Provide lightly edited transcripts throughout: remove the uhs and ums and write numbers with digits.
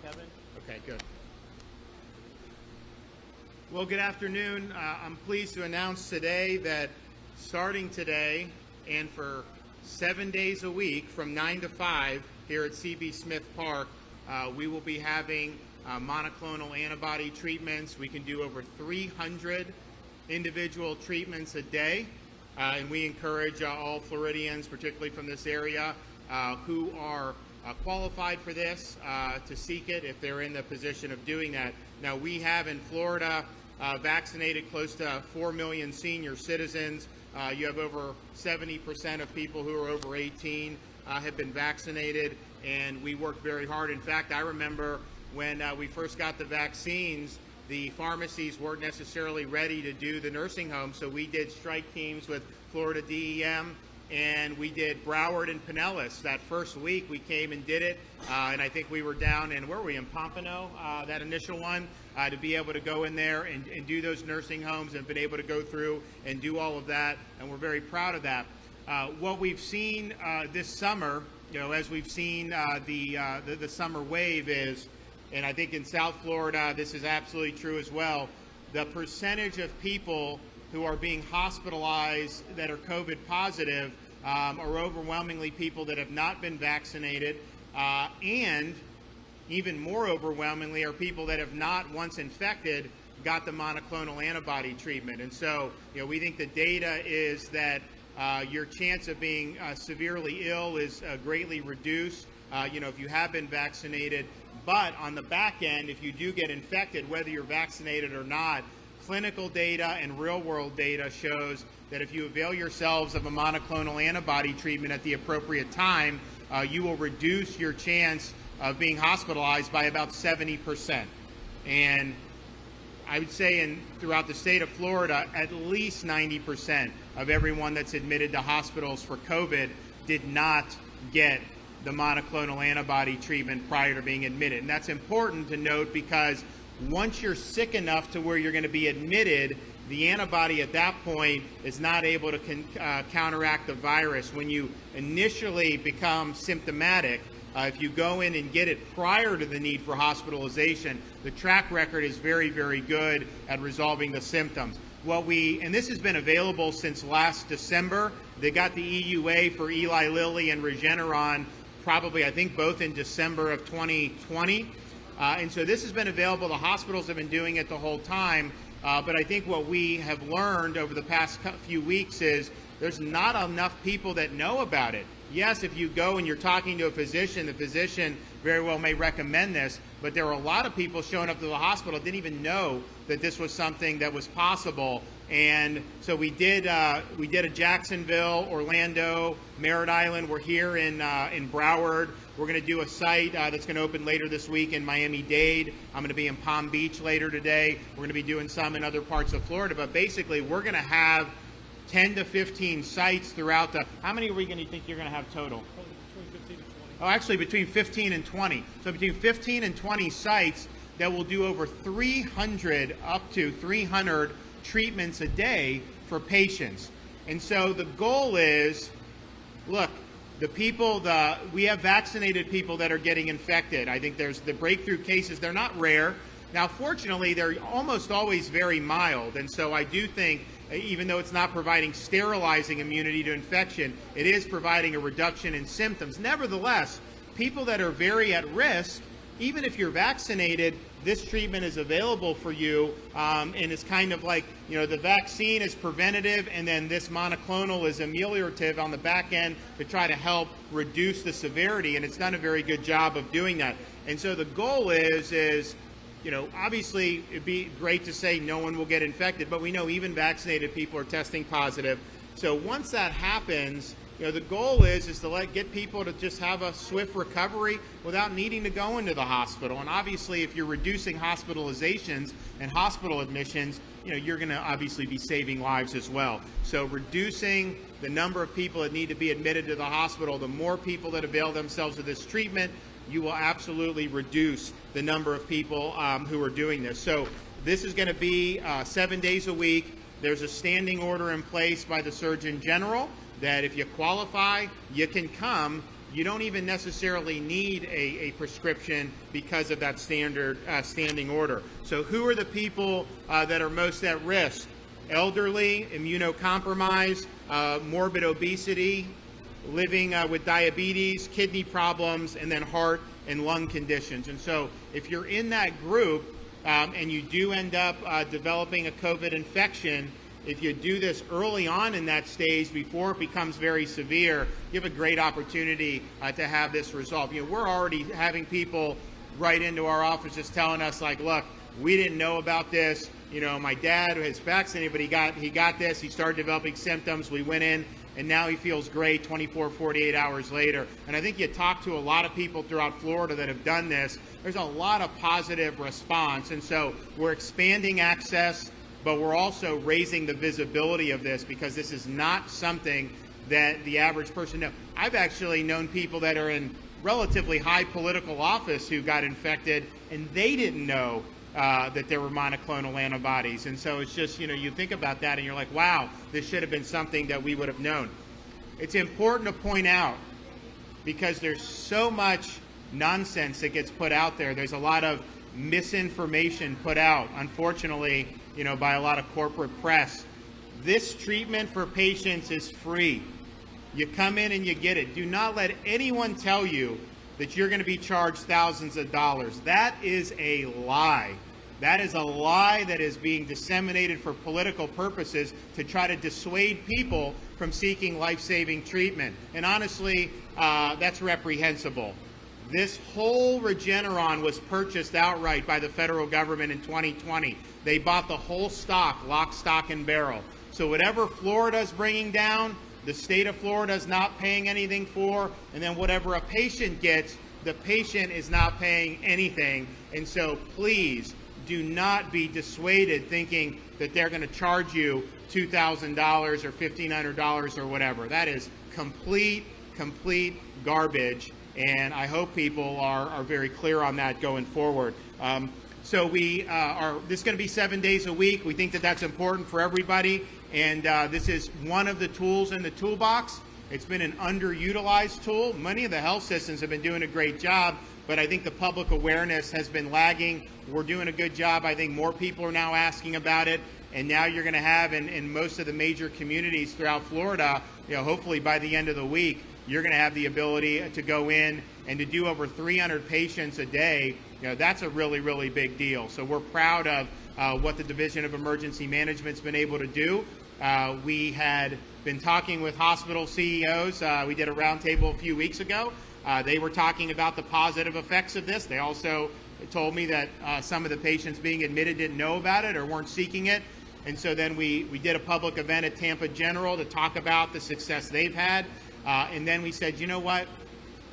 Kevin. Okay, good. Well, good afternoon. I'm pleased to announce today that starting today and for 7 days a week from 9 to 5 here at C.B. Smith Park, we will be having monoclonal antibody treatments. We can do over 300 individual treatments a day, and we encourage all Floridians, particularly from this area, who are qualified for this to seek it if they're in the position of doing that. Now, we have in Florida vaccinated close to 4 million senior citizens. You have over 70% of people who are over 18 have been vaccinated, and we work very hard. In fact, I remember when we first got the vaccines, the pharmacies weren't necessarily ready to do the nursing home, so we did strike teams with Florida DEM, and we did Broward and Pinellas. That first week we came and did it, and I think we were down in, where were we, in Pompano, that initial one, to be able to go in there and do those nursing homes and been able to go through and do all of that, and we're very proud of that. What we've seen this summer, as we've seen the summer wave is, and I think in South Florida this is absolutely true as well, the percentage of people who are being hospitalized that are COVID positive are overwhelmingly people that have not been vaccinated, and even more overwhelmingly are people that have not, once infected, got the monoclonal antibody treatment. And so, we think the data is that your chance of being severely ill is greatly reduced, if you have been vaccinated. But on the back end, if you do get infected, whether you're vaccinated or not, clinical data and real-world data shows that if you avail yourselves of a monoclonal antibody treatment at the appropriate time, you will reduce your chance of being hospitalized by about 70%. And I would say throughout the state of Florida, at least 90% of everyone that's admitted to hospitals for COVID did not get the monoclonal antibody treatment prior to being admitted. And that's important to note because once you're sick enough to where you're going to be admitted, the antibody at that point is not able to counteract the virus. When you initially become symptomatic, if you go in and get it prior to the need for hospitalization, the track record is very, very good at resolving the symptoms. And this has been available since last December. They got the EUA for Eli Lilly and Regeneron probably, I think, both in December of 2020. And so this has been available. The hospitals have been doing it the whole time. But I think what we have learned over the past few weeks is there's not enough people that know about it. Yes, if you go and you're talking to a physician, the physician very well may recommend this, but there are a lot of people showing up to the hospital that didn't even know that this was something that was possible. And so we did a Jacksonville, Orlando, Merritt Island. We're here in Broward. We're going to do a site that's going to open later this week in Miami-Dade. I'm going to be in Palm Beach later today. We're going to be doing some in other parts of Florida. But basically, we're going to have 10 to 15 sites throughout how many are we going to think you're going to have total? Probably between 15 and 20. Oh, actually between 15 and 20. So between 15 and 20 sites that will do over 300, up to 300 treatments a day for patients. And so the goal is, look, we have vaccinated people that are getting infected. I think there's the breakthrough cases. They're not rare. Now, fortunately, they're almost always very mild. And so I do think, even though it's not providing sterilizing immunity to infection, it is providing a reduction in symptoms. Nevertheless, people that are very at risk, even if you're vaccinated, this treatment is available for you, and it's kind of like, the vaccine is preventative, and then this monoclonal is ameliorative on the back end to try to help reduce the severity, and it's done a very good job of doing that. And so the goal is obviously it'd be great to say no one will get infected, but we know even vaccinated people are testing positive. So once that happens, the goal is to get people to just have a swift recovery without needing to go into the hospital. And obviously, if you're reducing hospitalizations and hospital admissions, you're going to obviously be saving lives as well. So reducing the number of people that need to be admitted to the hospital, the more people that avail themselves of this treatment, you will absolutely reduce the number of people who are doing this. So this is going to be 7 days a week. There's a standing order in place by the Surgeon General that if you qualify, you can come. you don't even necessarily need a prescription because of that standard standing order. So who are the people that are most at risk? Elderly, immunocompromised, morbid obesity, living with diabetes, kidney problems, and then heart and lung conditions. And so if you're in that group and you do end up developing a COVID infection, if you do this early on in that stage before it becomes very severe, you have a great opportunity to have this resolved. You know, we're already having people write into our office just telling us, like, look, we didn't know about this. You know, my dad is vaccinated, but he got this. He started developing symptoms. We went in, and now he feels great 24, 48 hours later. And I think you talk to a lot of people throughout Florida that have done this. There's a lot of positive response. And so we're expanding access, but we're also raising the visibility of this because this is not something that the average person knows. I've actually known people that are in relatively high political office who got infected, and they didn't know that there were monoclonal antibodies. And so it's just, you know, you think about that and you're like, wow, this should have been something that we would have known. It's important to point out because there's so much nonsense that gets put out there. There's a lot of misinformation put out, unfortunately, you know, by a lot of corporate press. This treatment for patients is free. You come in and you get it. Do not let anyone tell you that you're going to be charged thousands of dollars. That is a lie. That is a lie that is being disseminated for political purposes to try to dissuade people from seeking life-saving treatment. And honestly, that's reprehensible. This whole Regeneron was purchased outright by the federal government in 2020. They bought the whole stock, lock, stock, and barrel. So whatever Florida's bringing down, the state of Florida is not paying anything for, and then whatever a patient gets, the patient is not paying anything. And so please do not be dissuaded thinking that they're going to charge you $2,000 or $1,500 or whatever. That is complete garbage. And I hope people are very clear on that going forward. So this is going to be 7 days a week. We think that that's important for everybody. And this is one of the tools in the toolbox. It's been an underutilized tool. Many of the health systems have been doing a great job, but I think the public awareness has been lagging. We're doing a good job. I think more people are now asking about it. And now you're going to have in most of the major communities throughout Florida, you know, hopefully by the end of the week, you're going to have the ability to go in and to do over 300 patients a day. You know, that's a really big deal. So we're proud of what the Division of Emergency Management's been able to do. We had been talking with hospital CEOs. We did a roundtable a few weeks ago. They were talking about the positive effects of this. They also told me that some of the patients being admitted didn't know about it or weren't seeking it. And so then we did a public event at Tampa General to talk about the success they've had. And then we said, you know what,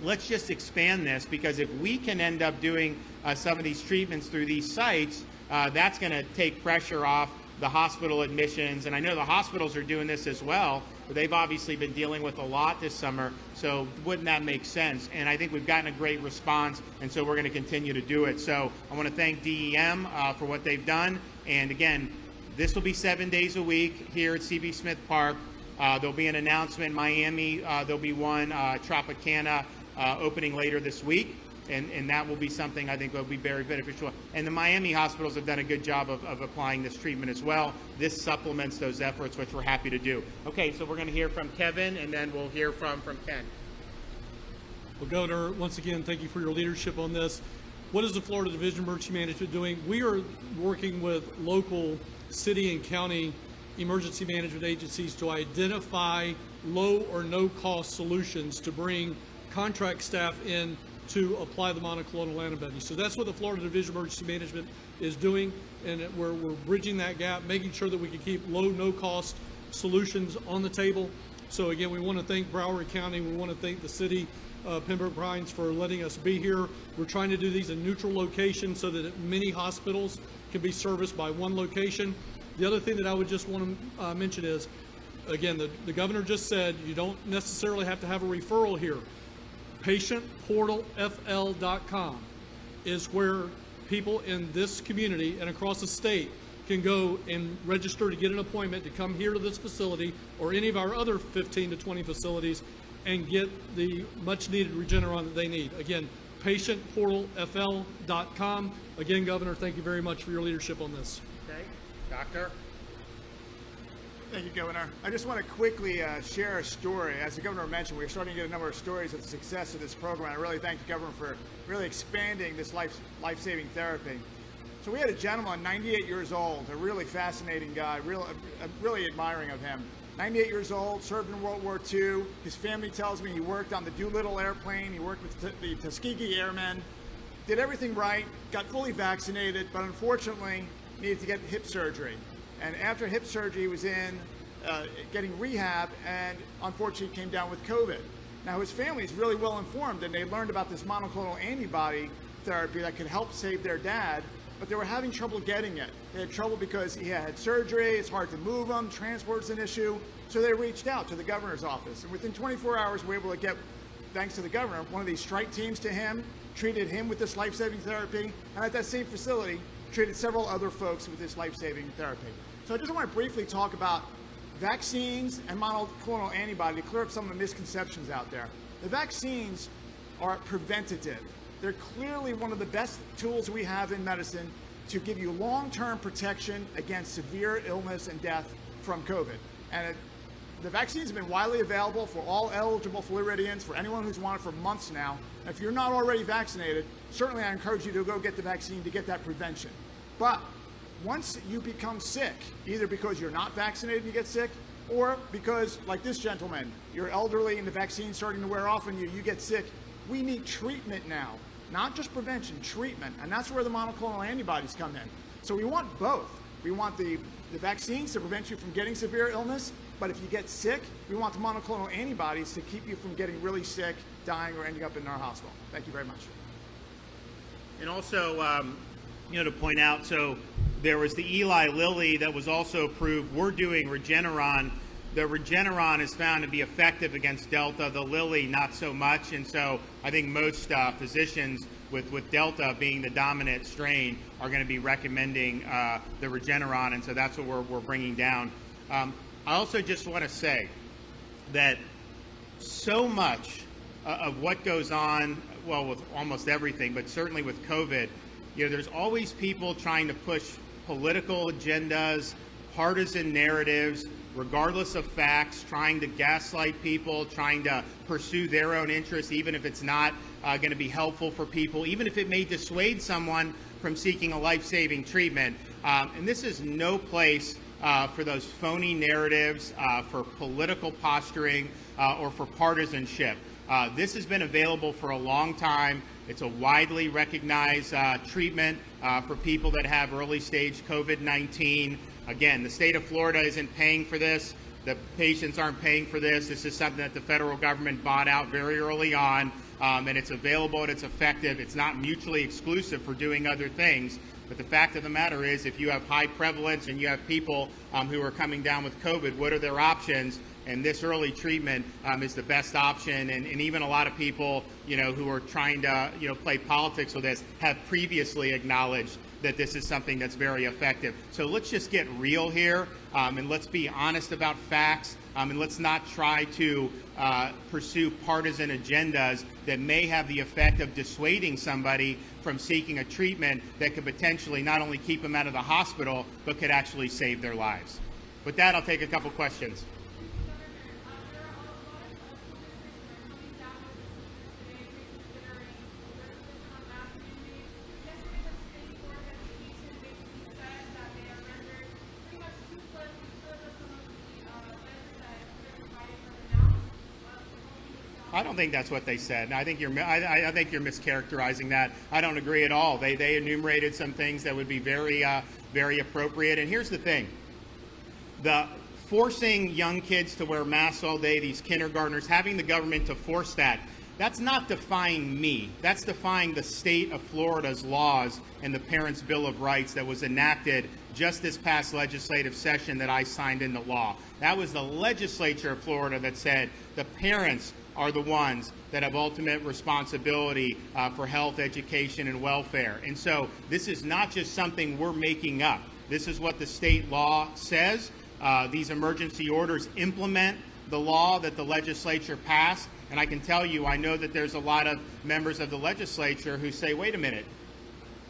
let's just expand this, because if we can end up doing some of these treatments through these sites, that's going to take pressure off the hospital admissions. And I know the hospitals are doing this as well, but they've obviously been dealing with a lot this summer. So wouldn't that make sense? And I think we've gotten a great response, and so we're going to continue to do it. So I want to thank DEM for what they've done. And again, this will be 7 days a week here at CB Smith Park. There'll be an announcement in Miami. There'll be one Tropicana opening later this week, and that will be something I think will be very beneficial. And the Miami hospitals have done a good job of applying this treatment as well. This supplements those efforts, which we're happy to do. Okay, so we're going to hear from Kevin, and then we'll hear from Ken. Well, Governor, once again, thank you for your leadership on this. What is the Florida Division of Emergency Management doing? We are working with local city and county emergency management agencies to identify low or no cost solutions to bring contract staff in to apply the monoclonal antibody. So that's what the Florida Division of Emergency Management is doing, and we're bridging that gap, making sure that we can keep low, no cost solutions on the table. So again, we want to thank Broward County. We want to thank the city of Pembroke Pines for letting us be here. We're trying to do these in neutral locations so that many hospitals can be serviced by one location. The other thing that I would just want to mention is, again, the governor just said you don't necessarily have to have a referral here. PatientPortalFL.com is where people in this community and across the state can go and register to get an appointment to come here to this facility or any of our other 15 to 20 facilities and get the much-needed Regeneron that they need. Again, patientportalfl.com. Again, Governor, thank you very much for your leadership on this. Okay, Doctor. Thank you, Governor. I just want to quickly share a story. As the Governor mentioned, we're starting to get a number of stories of the success of this program. I really thank the Governor for really expanding this life-saving therapy. So we had a gentleman, 98 years old, a really fascinating guy, really admiring of him. 98 years old, served in World War II. His family tells me he worked on the Doolittle airplane. He worked with the Tuskegee Airmen, did everything right, got fully vaccinated, but unfortunately needed to get hip surgery. And after hip surgery, he was in getting rehab, and unfortunately came down with COVID. Now his family is really well informed, and they learned about this monoclonal antibody therapy that could help save their dad, but they were having trouble getting it. They had trouble because he had surgery, it's hard to move him, transport's an issue, so they reached out to the governor's office. And within 24 hours, we were able to get, thanks to the governor, one of these strike teams to him, treated him with this life-saving therapy, and at that same facility, treated several other folks with this life-saving therapy. So I just want to briefly talk about vaccines and monoclonal antibody to clear up some of the misconceptions out there. The vaccines are preventative. They're clearly one of the best tools we have in medicine to give you long-term protection against severe illness and death from COVID. And the vaccines have been widely available for all eligible Floridians, for anyone who's wanted for months now. And if you're not already vaccinated, certainly I encourage you to go get the vaccine to get that prevention. But once you become sick, either because you're not vaccinated and you get sick, or because, like this gentleman, you're elderly and the vaccine's starting to wear off on you, you get sick, we need treatment now. Not just prevention, treatment. And that's where the monoclonal antibodies come in. So we want both. We want the vaccines to prevent you from getting severe illness, but if you get sick, we want the monoclonal antibodies to keep you from getting really sick, dying, or ending up in our hospital. Thank you very much. And also, to point out, so there was the Eli Lilly that was also approved. We're doing Regeneron. The Regeneron is found to be effective against Delta, the Lilly not so much, and so I think most physicians with Delta being the dominant strain are going to be recommending the Regeneron, and so that's what we're bringing down. I also just want to say that so much of what goes on, well, with almost everything, but certainly with COVID, there's always people trying to push political agendas, partisan narratives, regardless of facts, trying to gaslight people, trying to pursue their own interests, even if it's not going to be helpful for people, even if it may dissuade someone from seeking a life-saving treatment. And this is no place for those phony narratives, for political posturing, or for partisanship. This has been available for a long time. It's a widely recognized treatment for people that have early-stage COVID-19. Again, the state of Florida isn't paying for this. The patients aren't paying for this. This is something that the federal government bought out very early on, and it's available and it's effective. It's not mutually exclusive for doing other things. But the fact of the matter is, if you have high prevalence and you have people who are coming down with COVID, what are their options? And this early treatment is the best option. And even a lot of people, who are trying to, play politics with this have previously acknowledged that this is something that's very effective. So let's just get real here, and let's be honest about facts, and let's not try to pursue partisan agendas that may have the effect of dissuading somebody from seeking a treatment that could potentially not only keep them out of the hospital, but could actually save their lives. With that, I'll take a couple questions. I don't think that's what they said. I think you're mischaracterizing that. I don't agree at all. They enumerated some things that would be very appropriate. And here's the thing: the forcing young kids to wear masks all day, these kindergartners, having the government to force that. That's not defying me. That's defying the state of Florida's laws and the Parents' Bill of Rights that was enacted just this past legislative session that I signed into law. That was the legislature of Florida that said the parents are the ones that have ultimate responsibility for health, education, and welfare. And so this is not just something we're making up. This is what the state law says. These emergency orders implement the law that the legislature passed. And I can tell you, I know that there's a lot of members of the legislature who say, wait a minute,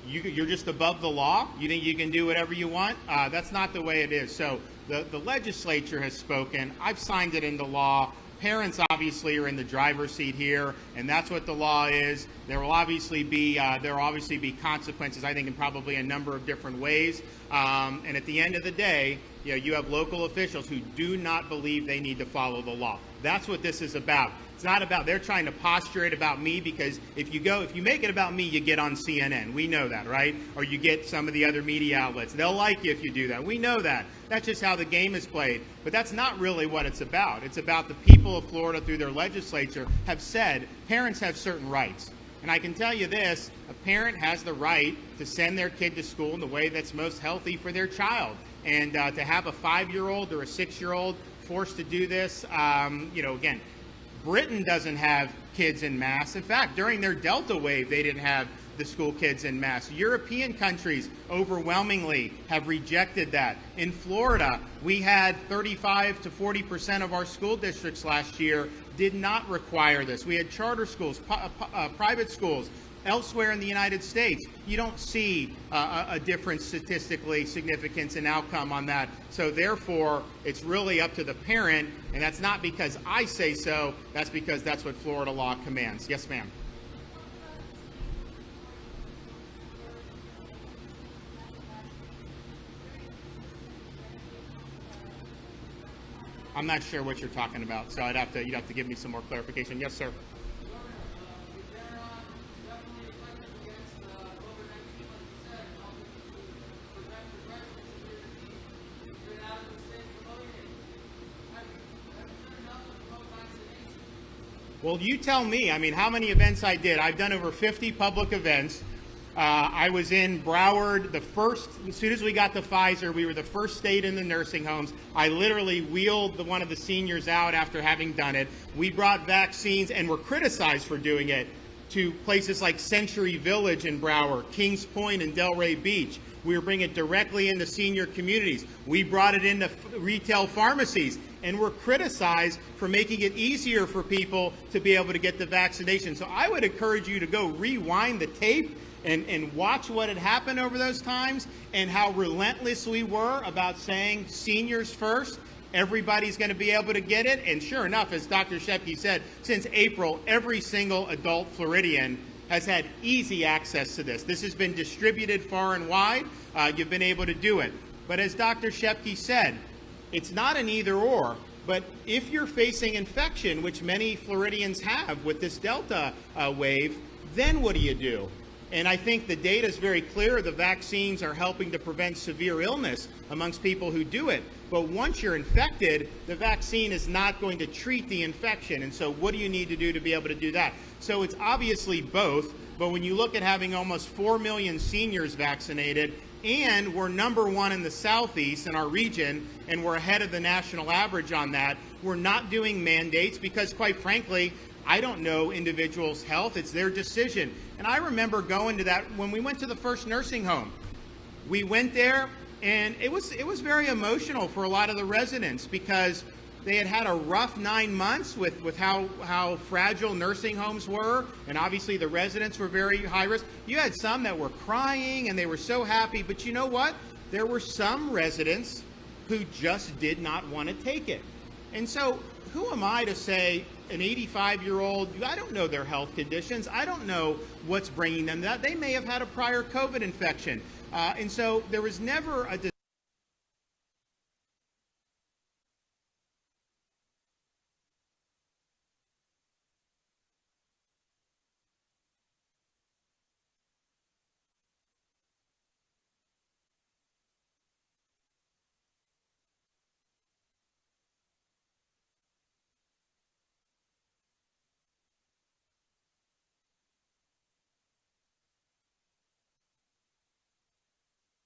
you're just above the law? You think you can do whatever you want? That's not the way it is. So the legislature has spoken. I've signed it into law. Parents obviously are in the driver's seat here, and that's what the law is. There will obviously be consequences, I think, in probably a number of different ways. And at the end of the day, you have local officials who do not believe they need to follow the law. That's what this is about. It's not about, they're trying to posture it about me, because if you make it about me, you get on CNN. We know that, right? Or you get some of the other media outlets. They'll like you if you do that. We know that. That's just how the game is played. But that's not really what it's about. It's about the people of Florida, through their legislature, have said parents have certain rights. And I can tell you this, a parent has the right to send their kid to school in the way that's most healthy for their child. And to have a 5-year-old or a 6-year-old forced to do this, again, Britain doesn't have kids en masse. In fact, during their Delta wave, they didn't have the school kids en masse. European countries overwhelmingly have rejected that. In Florida, we had 35 to 40% of our school districts last year did not require this. We had charter schools, private schools. Elsewhere in the United States, you don't see a difference statistically significance in outcome on that. So therefore, it's really up to the parent, and that's not because I say so, that's because that's what Florida law commands. Yes, ma'am. I'm not sure what you're talking about, so you'd have to give me some more clarification. Yes, sir. Well, you tell me. I mean, how many events I did. I've done over 50 public events. I was in Broward as soon as we got the Pfizer, we were the first state in the nursing homes. I literally wheeled one of the seniors out after having done it. We brought vaccines, and were criticized for doing it, to places like Century Village in Broward, Kings Point and Delray Beach. We were bringing it directly into senior communities. We brought it into retail pharmacies, and were criticized for making it easier for people to be able to get the vaccination. So I would encourage you to go rewind the tape and watch what had happened over those times, and how relentless we were about saying seniors first. Everybody's going to be able to get it. And sure enough, as Dr. Shepke said, since April, every single adult Floridian has had easy access to this. This has been distributed far and wide. You've been able to do it. But as Dr. Shepke said, it's not an either or. But if you're facing infection, which many Floridians have with this Delta wave, then what do you do? And I think the data is very clear. The vaccines are helping to prevent severe illness amongst people who do it. But once you're infected, the vaccine is not going to treat the infection. And so what do you need to do to be able to do that? So it's obviously both. But when you look at having almost 4 million seniors vaccinated, and we're #1 in the Southeast in our region, and we're ahead of the national average on that, we're not doing mandates because, quite frankly, I don't know individuals' health. It's their decision. And I remember going to that when we went to the first nursing home. We went there, and it was very emotional for a lot of the residents, because they had had a rough 9 months with how fragile nursing homes were, and obviously the residents were very high risk. You had some that were crying, and they were so happy, but you know what? There were some residents who just did not want to take it. And so who am I to say an 85-year-old, I don't know their health conditions, I don't know what's bringing them that. They may have had a prior COVID infection. And so there was never a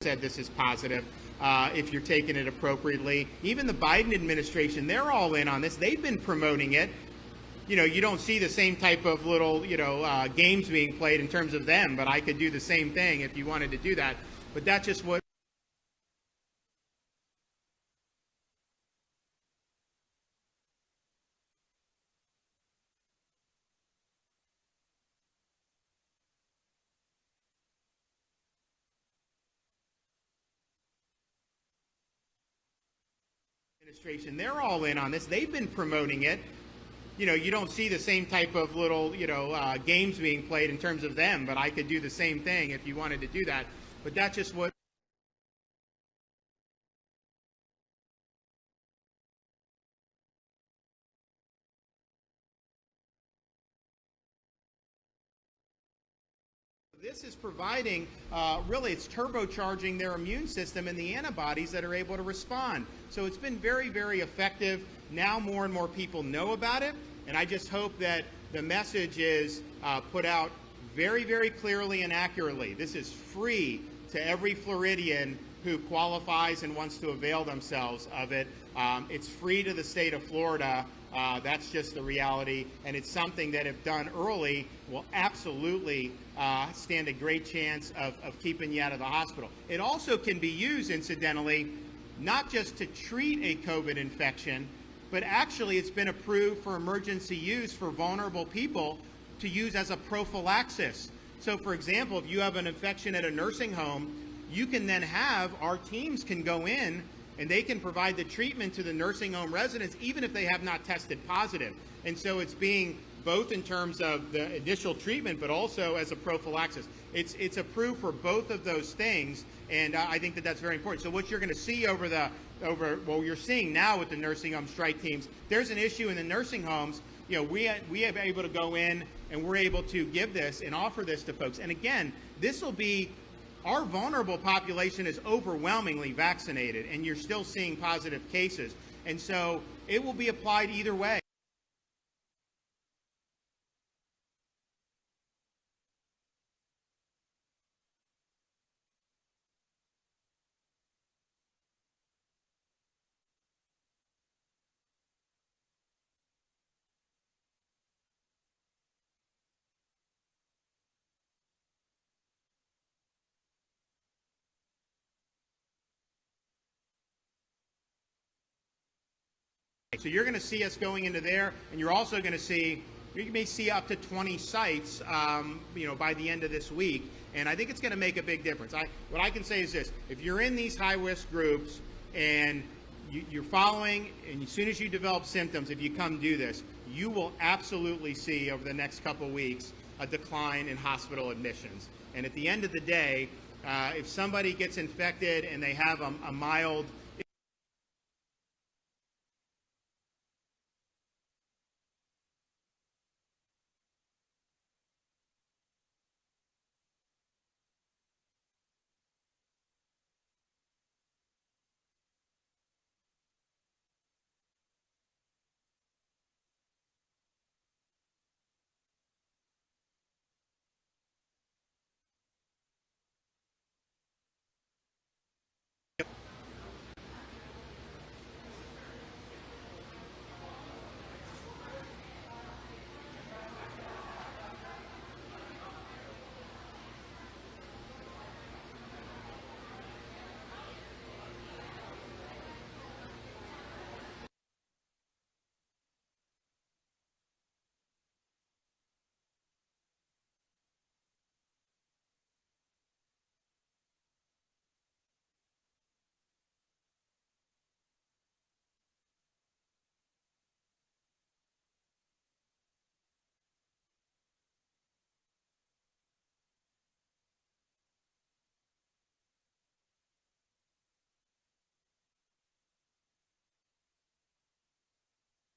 said this is positive if you're taking it appropriately. Even the Biden administration, they're all in on this. They've been promoting it. You know, you don't see the same type of little, games being played in terms of them, but I could do the same thing if you wanted to do that. But that's just what. administration, they're all in on this. They've been promoting it. You know, you don't see the same type of little, games being played in terms of them, but I could do the same thing if you wanted to do that. But that's just what this is providing. Really, it's turbocharging their immune system and the antibodies that are able to respond. So it's been very, very effective. Now more and more people know about it, and I just hope that the message is put out very, very clearly and accurately. This is free to every Floridian who qualifies and wants to avail themselves of it. It's free to the state of Florida. That's just the reality, and it's something that, if done early, will absolutely stand a great chance of keeping you out of the hospital. It also can be used, incidentally, not just to treat a COVID infection, but actually it's been approved for emergency use for vulnerable people to use as a prophylaxis. So, for example, if you have an infection at a nursing home, you can then have, our teams can go in and they can provide the treatment to the nursing home residents even if they have not tested positive. And so it's being both in terms of the initial treatment but also as a prophylaxis. It's approved for both of those things, and I think that that's very important. So what you're going to see what you're seeing now with the nursing home strike teams, there's an issue in the nursing homes. You know, we have able to go in and we're able to give this and offer this to folks. And again, this will be, our vulnerable population is overwhelmingly vaccinated, and you're still seeing positive cases. And so it will be applied either way. So you're going to see us going into there, and you're also going to see, you may see up to 20 sites, by the end of this week. And I think it's going to make a big difference. What I can say is this: if you're in these high-risk groups and you're following, and as soon as you develop symptoms, if you come do this, you will absolutely see over the next couple weeks a decline in hospital admissions. And at the end of the day, if somebody gets infected and they have a mild